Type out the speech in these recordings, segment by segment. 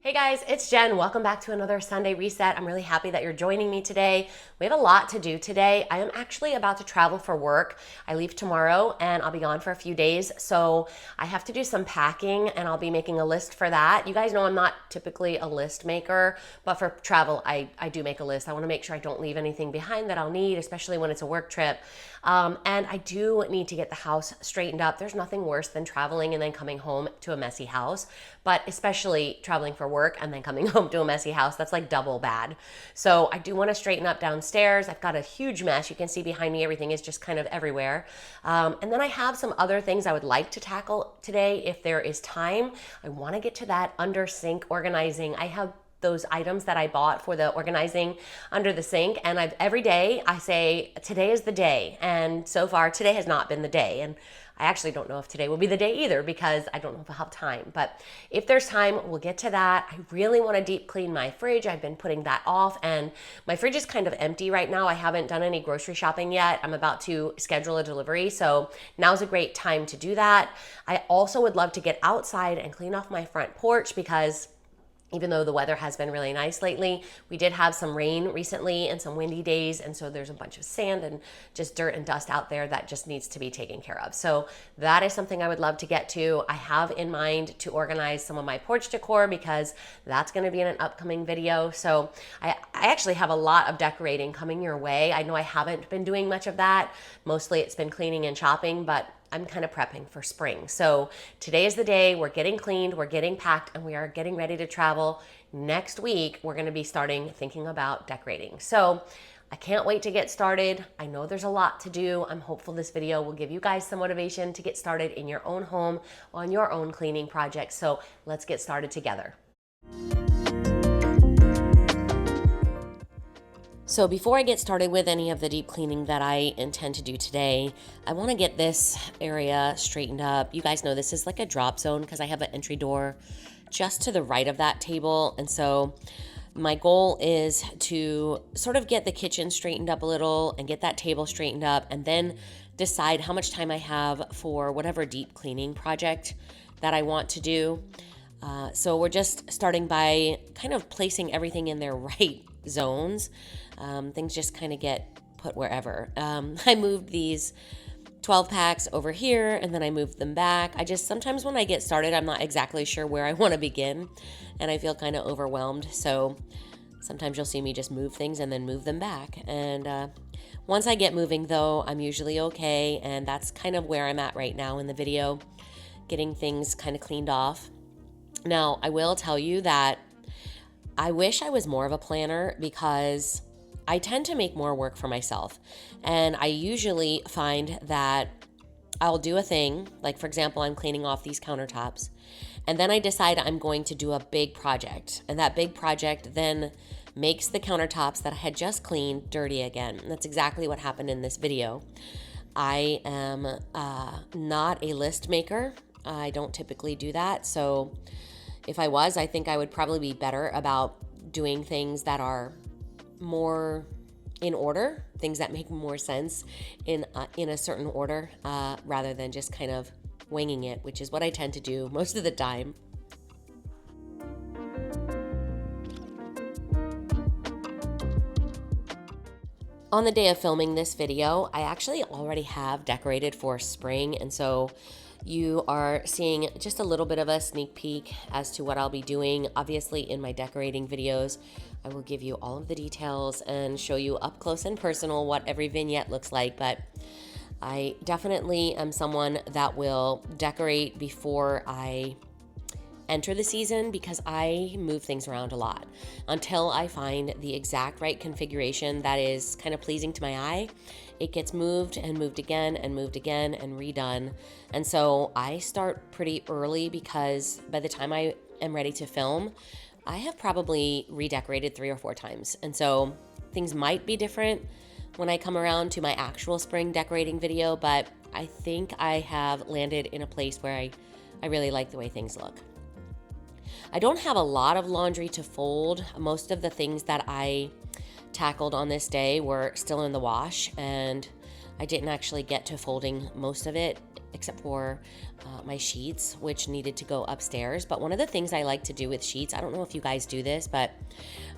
Hey guys, it's Jen. Welcome back to another Sunday Reset. I'm really happy that you're joining me today. We have a lot to do today. I am actually about to travel for work. I leave tomorrow and I'll be gone for a few days. So I have to do some packing and I'll be making a list for that. You guys know I'm not typically a list maker, but for travel, I do make a list. I want to make sure I don't leave anything behind that I'll need, especially when it's a work trip. And I do need to get the house straightened up. There's nothing worse than traveling and then coming home to a messy house, but especially traveling for work and then coming home to a messy house, that's like double bad. So I do want to straighten up downstairs. I've got a huge mess. You can see behind me, everything is just kind of everywhere. And then I have some other things I would like to tackle today if there is time. I want to get to that under sink organizing. I have those items that I bought for the organizing under the sink, and every day I say today is the day, and so far today has not been the day, and I actually don't know if today will be the day either because I don't know if I'll have time. But if there's time, we'll get to that. I really want to deep clean my fridge. I've been putting that off, and my fridge is kind of empty right now. I haven't done any grocery shopping yet. I'm about to schedule a delivery, so now's a great time to do that. I also would love to get outside and clean off my front porch because even though the weather has been really nice lately, we did have some rain recently and some windy days, and so there's a bunch of sand and just dirt and dust out there that just needs to be taken care of. So that is something I would love to get to. I have in mind to organize some of my porch decor because that's going to be in an upcoming video. So I actually have a lot of decorating coming your way. I know I haven't been doing much of that. Mostly it's been cleaning and shopping, but I'm kind of prepping for spring. So today is the day. We're getting cleaned, we're getting packed, and we are getting ready to travel. Next week, we're going to be starting thinking about decorating. So I can't wait to get started. I know there's a lot to do. I'm hopeful this video will give you guys some motivation to get started in your own home on your own cleaning projects. So let's get started together. So before I get started with any of the deep cleaning that I intend to do today, I want to get this area straightened up. You guys know this is like a drop zone because I have an entry door just to the right of that table. And so my goal is to sort of get the kitchen straightened up a little and get that table straightened up and then decide how much time I have for whatever deep cleaning project that I want to do. So we're just starting by kind of placing everything in their right zones. Things just kind of get put wherever. I moved these 12 packs over here and then I moved them back. Sometimes when I get started, I'm not exactly sure where I want to begin and I feel kind of overwhelmed. So sometimes you'll see me just move things and then move them back. And once I get moving though, I'm usually okay. And that's kind of where I'm at right now in the video, getting things kind of cleaned off. Now, I will tell you that I wish I was more of a planner because I tend to make more work for myself. And I usually find that I'll do a thing, like for example, I'm cleaning off these countertops, and then I decide I'm going to do a big project. And that big project then makes the countertops that I had just cleaned dirty again. And that's exactly what happened in this video. I am not a list maker. I don't typically do that. So if I was, I think I would probably be better about doing things that are more in order, things that make more sense in a certain order, rather than just kind of winging it, which is what I tend to do most of the time. On the day of filming this video, I actually already have decorated for spring, and so you are seeing just a little bit of a sneak peek as to what I'll be doing. Obviously, in my decorating videos, I will give you all of the details and show you up close and personal what every vignette looks like, but I definitely am someone that will decorate before I enter the season because I move things around a lot until I find the exact right configuration that is kind of pleasing to my eye. It gets moved and moved again and moved again and redone. And so I start pretty early because by the time I am ready to film, I have probably redecorated 3 or 4 times. And so things might be different when I come around to my actual spring decorating video, but I think I have landed in a place where I really like the way things look. I don't have a lot of laundry to fold. Most of the things that I tackled on this day were still in the wash, and I didn't actually get to folding most of it except for my sheets, which needed to go upstairs. But one of the things I like to do with sheets, I don't know if you guys do this, but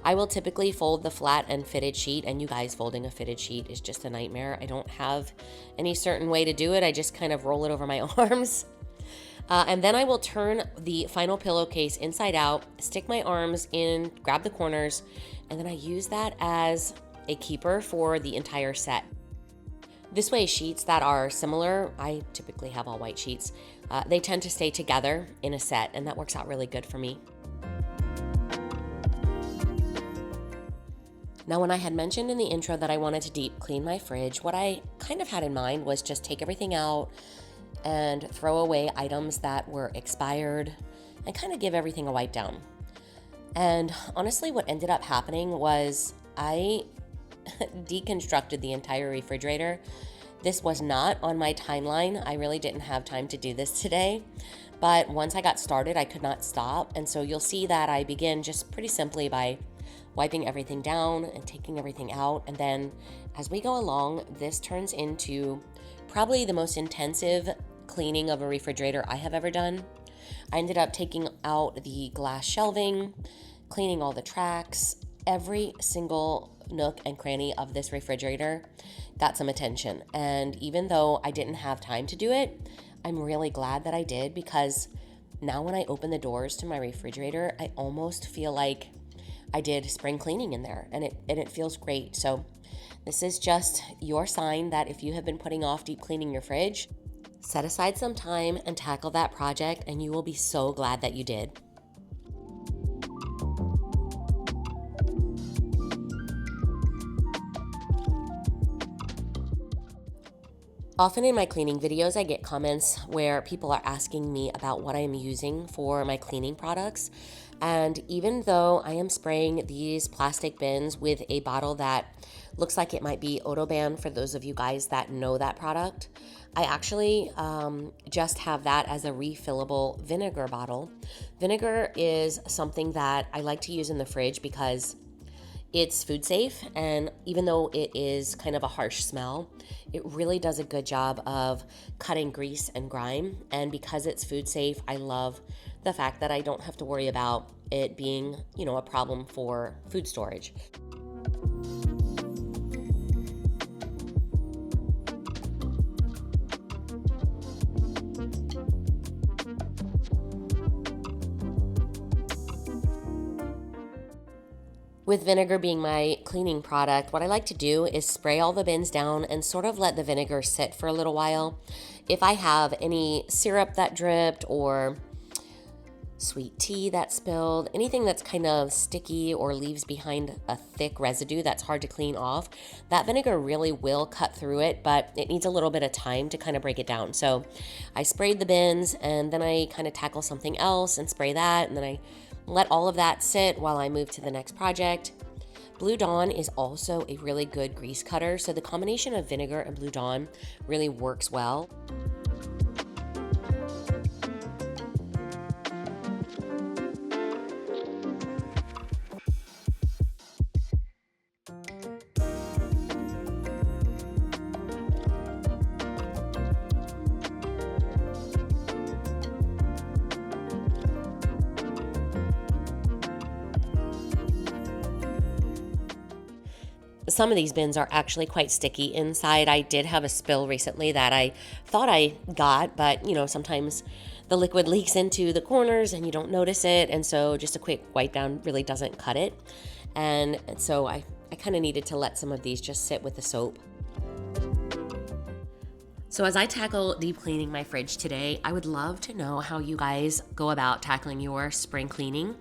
I will typically fold the flat and fitted sheet, and you guys, folding a fitted sheet is just a nightmare. I don't have any certain way to do it. I just kind of roll it over my arms. And then I will turn the final pillowcase inside out, stick my arms in, grab the corners, and then I use that as a keeper for the entire set. This way, sheets that are similar, I typically have all white sheets, they tend to stay together in a set, and that works out really good for me. Now, when I had mentioned in the intro that I wanted to deep clean my fridge, what I kind of had in mind was just take everything out and throw away items that were expired and kind of give everything a wipe down. And honestly, what ended up happening was I deconstructed the entire refrigerator. This was not on my timeline. I really didn't have time to do this today. But once I got started, I could not stop. And so you'll see that I begin just pretty simply by wiping everything down and taking everything out. And then as we go along, this turns into probably the most intensive cleaning of a refrigerator I have ever done. I ended up taking out the glass shelving, cleaning all the tracks. Every single nook and cranny of this refrigerator got some attention. And even though I didn't have time to do it, I'm really glad that I did, because now when I open the doors to my refrigerator, I almost feel like I did spring cleaning in there, and it feels great. So this is just your sign that if you have been putting off deep cleaning your fridge, set aside some time and tackle that project, and you will be so glad that you did. Often in my cleaning videos, I get comments where people are asking me about what I am using for my cleaning products. And even though I am spraying these plastic bins with a bottle that looks like it might be Odoban, for those of you guys that know that product, I actually just have that as a refillable vinegar bottle. Vinegar is something that I like to use in the fridge because it's food safe, and even though it is kind of a harsh smell, it really does a good job of cutting grease and grime. And because it's food safe, I love the fact that I don't have to worry about it being, a problem for food storage. With vinegar being my cleaning product, what I like to do is spray all the bins down and sort of let the vinegar sit for a little while. If I have any syrup that dripped or sweet tea that spilled, anything that's kind of sticky or leaves behind a thick residue that's hard to clean off, that vinegar really will cut through it, but it needs a little bit of time to kind of break it down. So I sprayed the bins, and then I kind of tackle something else and spray that, and then I let all of that sit while I move to the next project. Blue Dawn is also a really good grease cutter, so the combination of vinegar and Blue Dawn really works well. Some of these bins are actually quite sticky inside. I did have a spill recently that I thought I got, but sometimes the liquid leaks into the corners and you don't notice it. And so just a quick wipe down really doesn't cut it. And so I kind of needed to let some of these just sit with the soap. So as I tackle deep cleaning my fridge today, I would love to know how you guys go about tackling your spring cleaning.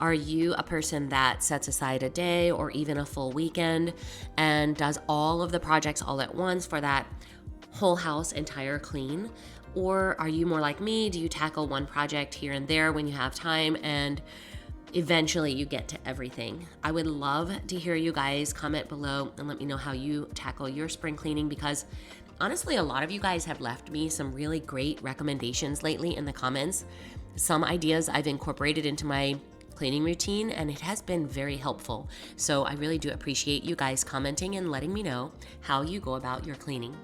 Are you a person that sets aside a day or even a full weekend and does all of the projects all at once for that whole house entire clean? Or are you more like me? Do you tackle one project here and there when you have time and eventually you get to everything? I would love to hear you guys comment below and let me know how you tackle your spring cleaning, because honestly, a lot of you guys have left me some really great recommendations lately in the comments. Some ideas I've incorporated into my cleaning routine, and it has been very helpful. So I really do appreciate you guys commenting and letting me know how you go about your cleaning.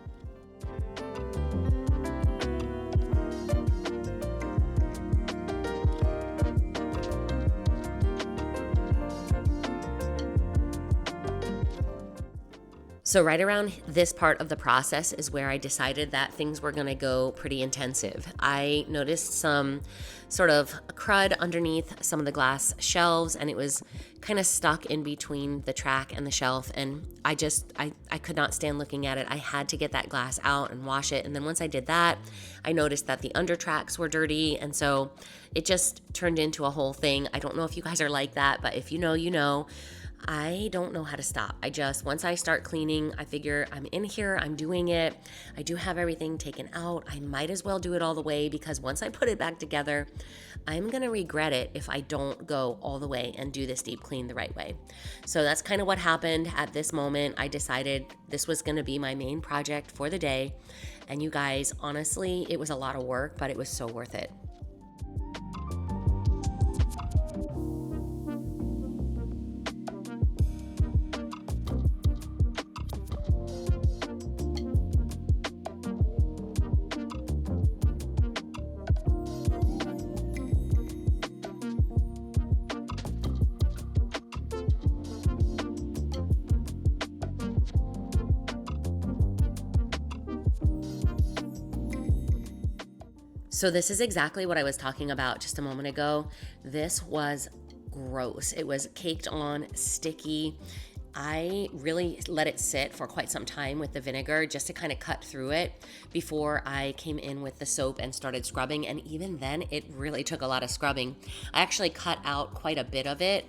So right around this part of the process is where I decided that things were gonna go pretty intensive. I noticed some sort of crud underneath some of the glass shelves, and it was kind of stuck in between the track and the shelf, and I could not stand looking at it. I had to get that glass out and wash it, and then once I did that, I noticed that the under tracks were dirty, and so it just turned into a whole thing. I don't know if you guys are like that, but if you know, you know. I don't know how to stop. Once I start cleaning, I figure I'm in here, I'm doing it. I do have everything taken out. I might as well do it all the way, because once I put it back together, I'm going to regret it if I don't go all the way and do this deep clean the right way. So that's kind of what happened at this moment. I decided this was going to be my main project for the day. And you guys, honestly, it was a lot of work, but it was so worth it. So this is exactly what I was talking about just a moment ago. This was gross. It was caked on, sticky. I really let it sit for quite some time with the vinegar just to kind of cut through it before I came in with the soap and started scrubbing. And even then, it really took a lot of scrubbing. I actually cut out quite a bit of it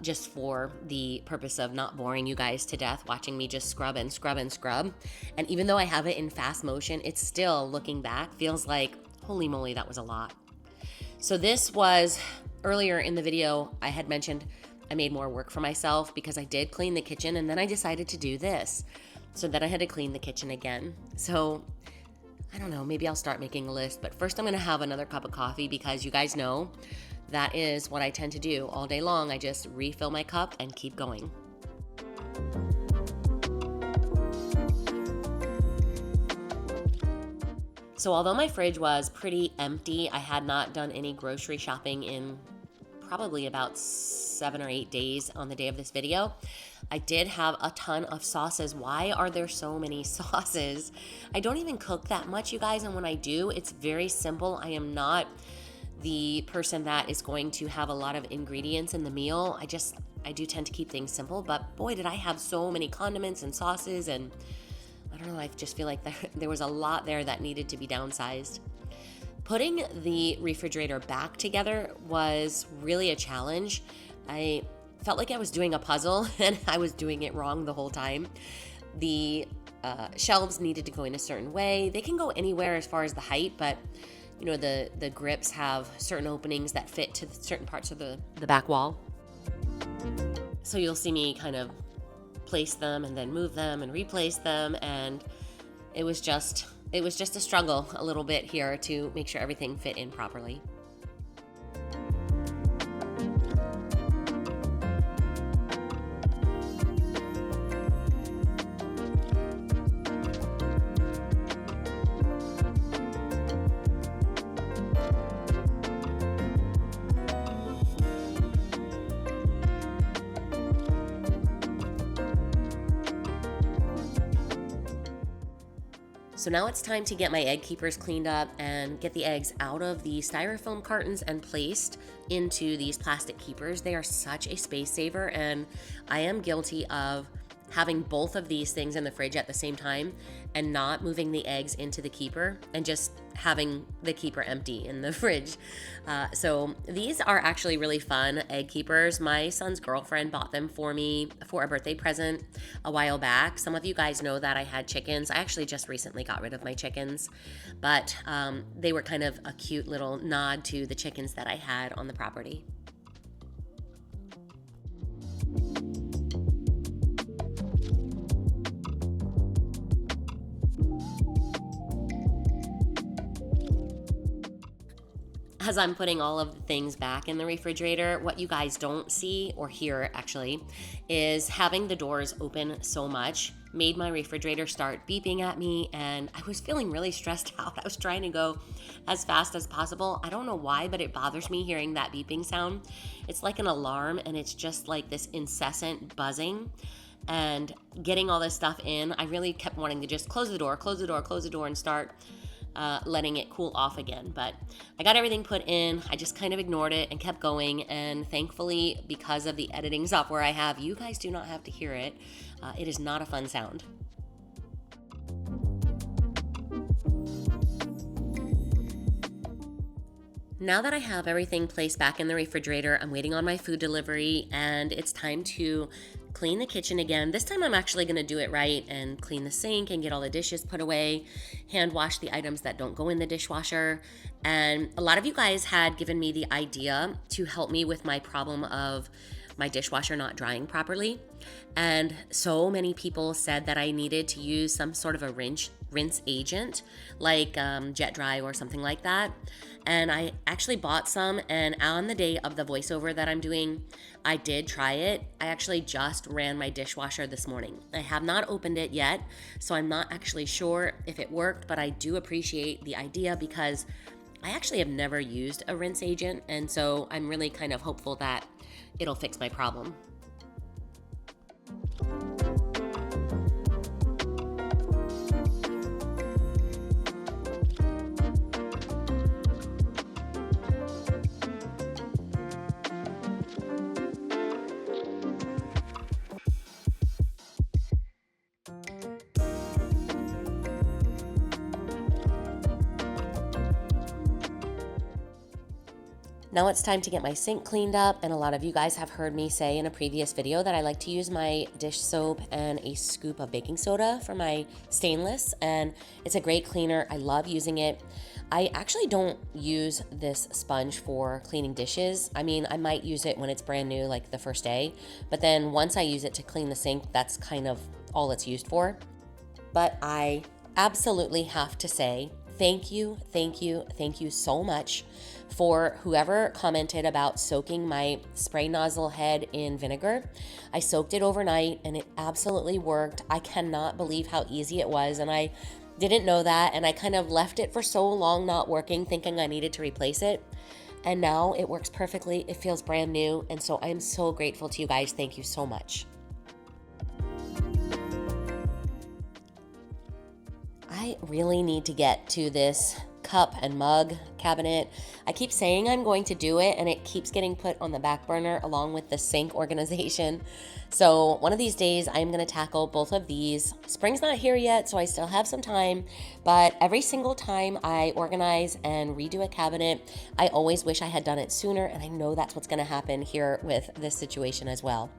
just for the purpose of not boring you guys to death watching me just scrub and scrub and scrub. And even though I have it in fast motion, it's still, looking back, feels like, holy moly, that was a lot. So this was, earlier in the video, I had mentioned I made more work for myself because I did clean the kitchen, and then I decided to do this. So then I had to clean the kitchen again. So I don't know, maybe I'll start making a list, but first I'm gonna have another cup of coffee, because you guys know that is what I tend to do all day long. I just refill my cup and keep going. So although my fridge was pretty empty, I had not done any grocery shopping in probably about 7 or 8 days on the day of this video. I did have a ton of sauces. Why are there so many sauces? I don't even cook that much, you guys, and when I do, it's very simple. I am not the person that is going to have a lot of ingredients in the meal. I do tend to keep things simple, but boy, did I have so many condiments and sauces, and I don't know, I just feel like there was a lot there that needed to be downsized. Putting the refrigerator back together was really a challenge. I felt like I was doing a puzzle and I was doing it wrong the whole time. The shelves needed to go in a certain way. They can go anywhere as far as the height, but you know, the grips have certain openings that fit to certain parts of the back wall. So you'll see me kind of place them and then move them and replace them, and it was just a struggle a little bit here to make sure everything fit in properly. So now it's time to get my egg keepers cleaned up and get the eggs out of the styrofoam cartons and placed into these plastic keepers. They are such a space saver, and I am guilty of having both of these things in the fridge at the same time and not moving the eggs into the keeper and just having the keeper empty in the fridge. So these are actually really fun egg keepers. My son's girlfriend bought them for me for a birthday present a while back. Some of you guys know that I had chickens. I actually just recently got rid of my chickens, but they were kind of a cute little nod to the chickens that I had on the property. As I'm putting all of the things back in the refrigerator, what you guys don't see or hear actually is having the doors open so much made my refrigerator start beeping at me, and I was feeling really stressed out. I was trying to go as fast as possible. I don't know why, but it bothers me hearing that beeping sound. It's like an alarm, and it's just like this incessant buzzing. and getting all this stuff in, I really kept wanting to just close the door, and start letting it cool off again. But I got everything put in. I just kind of ignored it and kept going. And thankfully, because of the editing software I have, you guys do not have to hear it. It is not a fun sound. Now that I have everything placed back in the refrigerator, I'm waiting on my food delivery, and it's time to clean the kitchen again. This time I'm actually going to do it right and clean the sink and get all the dishes put away, hand wash the items that don't go in the dishwasher. And a lot of you guys had given me the idea to help me with my problem of my dishwasher not drying properly. And so many people said that I needed to use some sort of a rinse agent like Jet Dry or something like that. And I actually bought some, and on the day of the voiceover that I'm doing, I did try it. I actually just ran my dishwasher this morning. I have not opened it yet, so I'm not actually sure if it worked, but I do appreciate the idea because I actually have never used a rinse agent, and so I'm really kind of hopeful that it'll fix my problem. Now it's time to get my sink cleaned up, and a lot of you guys have heard me say in a previous video that I like to use my dish soap and a scoop of baking soda for my stainless, and it's a great cleaner. I love using it. I actually don't use this sponge for cleaning dishes. I mean, I might use it when it's brand new, like the first day, but then once I use it to clean the sink, that's kind of all it's used for. But I absolutely have to say, thank you so much for whoever commented about soaking my spray nozzle head in vinegar. I soaked it overnight and it absolutely worked. I cannot believe how easy it was, and I didn't know that, and I kind of left it for so long not working, thinking I needed to replace it. And now it works perfectly. It feels brand new, and so I am so grateful to you guys. Thank you so much. I really need to get to this cup and mug cabinet. I keep saying I'm going to do it, and it keeps getting put on the back burner along with the sink organization. So one of these days I'm going to tackle both of these. Spring's not here yet, so I still have some time, but every single time I organize and redo a cabinet, I always wish I had done it sooner, and I know that's what's going to happen here with this situation as well.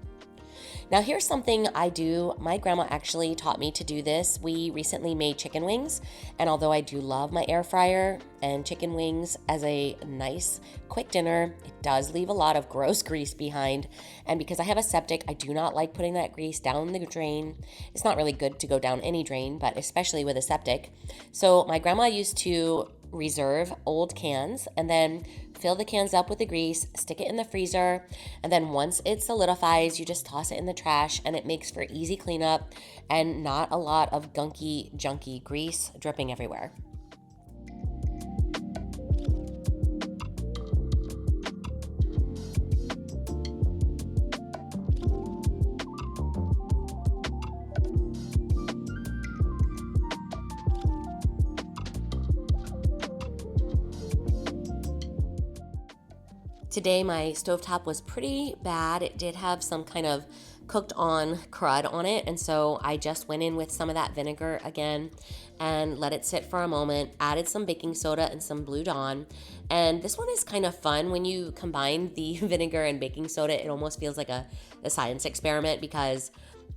Now here's something I do. My grandma actually taught me to do this. We recently made chicken wings, and although I do love my air fryer and chicken wings as a nice quick dinner, it does leave a lot of gross grease behind. And because I have a septic, I do not like putting that grease down the drain. It's not really good to go down any drain, but especially with a septic. So my grandma used to reserve old cans and then fill the cans up with the grease, stick it in the freezer, and then once it solidifies, you just toss it in the trash, and it makes for easy cleanup and not a lot of gunky, junky grease dripping everywhere. Today my stovetop was pretty bad. It did have some kind of cooked on crud on it, and so I just went in with some of that vinegar again and let it sit for a moment, added some baking soda and some Blue Dawn. And this one is kind of fun when you combine the vinegar and baking soda. It almost feels like a science experiment because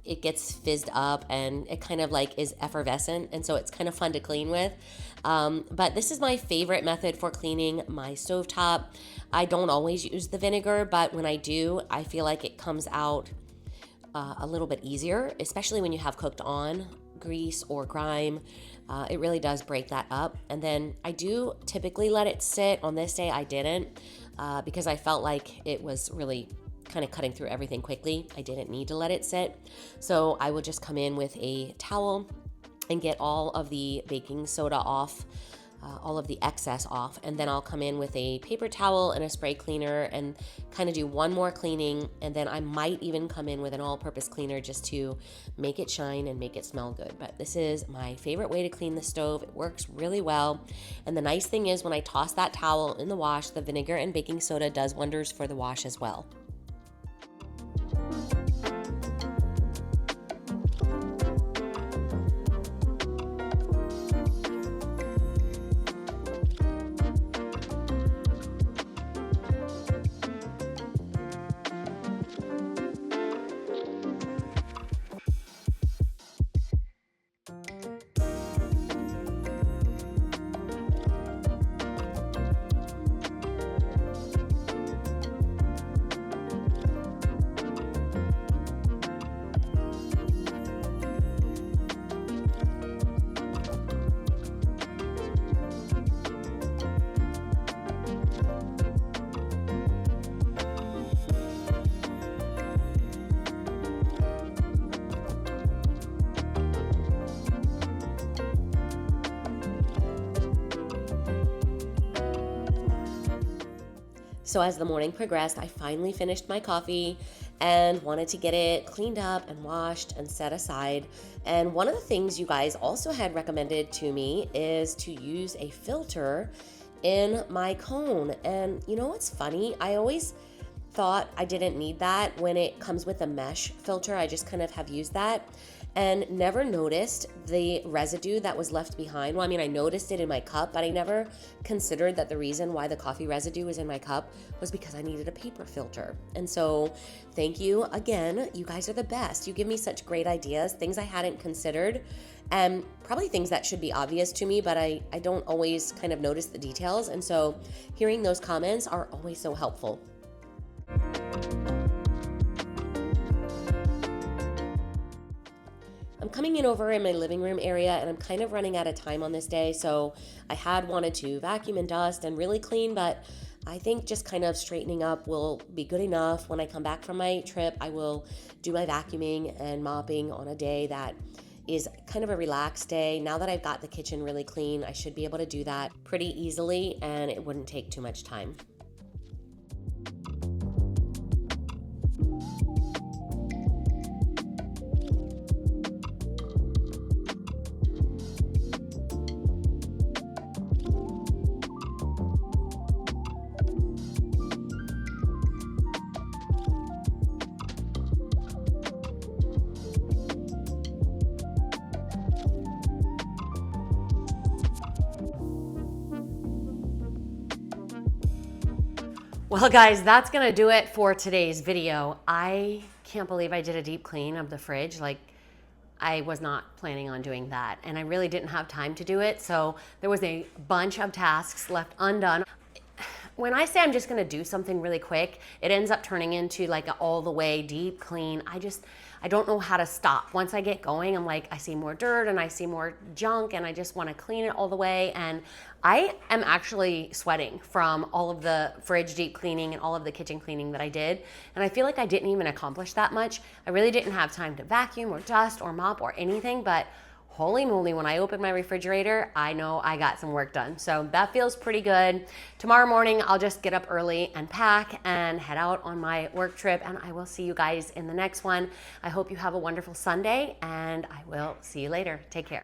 it gets fizzed up and it kind of like is effervescent, and so it's kind of fun to clean with. But this is my favorite method for cleaning my stovetop. I don't always use the vinegar, but when I do, I feel like it comes out a little bit easier, especially when you have cooked on grease or grime. It really does break that up. And then I do typically let it sit. On this day I didn't because I felt like it was really kind of cutting through everything quickly. I didn't need to let it sit. So I will just come in with a towel and get all of the baking soda off all of the excess off, and then I'll come in with a paper towel and a spray cleaner and kind of do one more cleaning, and then I might even come in with an all-purpose cleaner just to make it shine and make it smell good. But this is my favorite way to clean the stove. It works really well, and the nice thing is when I toss that towel in the wash, the vinegar and baking soda does wonders for the wash as well. So as the morning progressed, I finally finished my coffee and wanted to get it cleaned up and washed and set aside. And one of the things you guys also had recommended to me is to use a filter in my cone. And you know what's funny? I always thought I didn't need that when it comes with a mesh filter. I just kind of have used that and never noticed the residue that was left behind. Well, I mean, I noticed it in my cup, but I never considered that the reason why the coffee residue was in my cup was because I needed a paper filter. And so thank you again. You guys are the best. You give me such great ideas, things I hadn't considered, and probably things that should be obvious to me, but I don't always kind of notice the details. And so hearing those comments are always so helpful. I'm coming in over in my living room area and I'm kind of running out of time on this day, so I had wanted to vacuum and dust and really clean, but I think just kind of straightening up will be good enough. When I come back from my trip, I will do my vacuuming and mopping on a day that is kind of a relaxed day. Now that I've got the kitchen really clean, I should be able to do that pretty easily and it wouldn't take too much time. Well, guys, that's gonna do it for today's video. I can't believe I did a deep clean of the fridge. Like, I was not planning on doing that, and I really didn't have time to do it, so there was a bunch of tasks left undone. When I say I'm just gonna do something really quick, it ends up turning into like an all the way deep clean. I don't know how to stop. Once I get going, I'm like, I see more dirt and I see more junk and I just wanna clean it all the way. And I am actually sweating from all of the fridge deep cleaning and all of the kitchen cleaning that I did. And I feel like I didn't even accomplish that much. I really didn't have time to vacuum or dust or mop or anything, but holy moly, when I open my refrigerator, I know I got some work done. So that feels pretty good. Tomorrow morning, I'll just get up early and pack and head out on my work trip, and I will see you guys in the next one. I hope you have a wonderful Sunday, and I will see you later. Take care.